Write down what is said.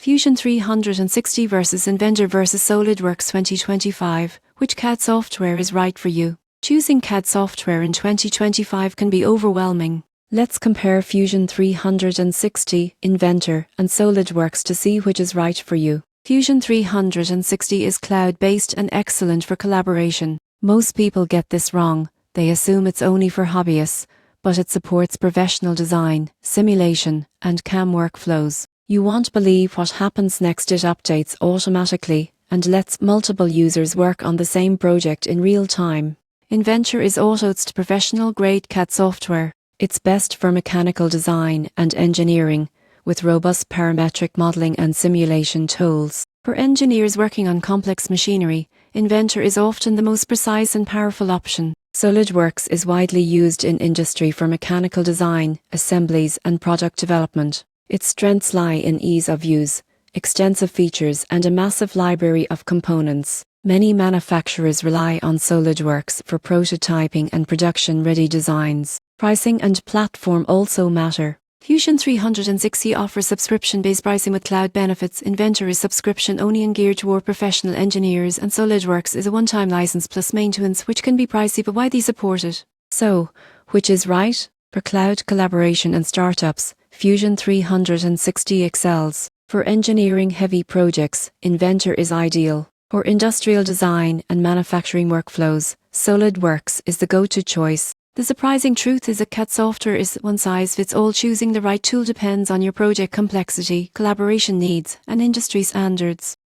Fusion 360 versus Inventor versus SolidWorks 2025. Which CAD software is right for you? Choosing CAD software in 2025 can be overwhelming. Let's compare Fusion 360, Inventor, and SolidWorks to see which is right for you. Fusion 360 is cloud-based and excellent for collaboration. Most people get this wrong. They assume it's only for hobbyists, but it supports professional design, simulation, and CAM workflows. You won't believe what happens next. It updates automatically and lets multiple users work on the same project in real time. Inventor is Autodesk professional-grade CAD software. It's best for mechanical design and engineering, with robust parametric modeling and simulation tools. For engineers working on complex machinery, Inventor is often the most precise and powerful option. SolidWorks is widely used in industry for mechanical design, assemblies, and product development. Its strengths lie in ease of use, extensive features, and a massive library of components. Many manufacturers rely on SolidWorks for prototyping and production-ready designs. Pricing and platform also matter. Fusion 360 offers subscription-based pricing with cloud benefits. Inventor is subscription-only and geared toward professional engineers, and SolidWorks is a one-time license plus maintenance, which can be pricey but widely supported. So, which is right? For cloud collaboration and startups, Fusion 360 excels. For engineering-heavy projects, Inventor is ideal. For industrial design and manufacturing workflows, SolidWorks is the go-to choice. The surprising truth is that CAD software is one-size-fits-all. Choosing the right tool depends on your project complexity, collaboration needs, and industry standards.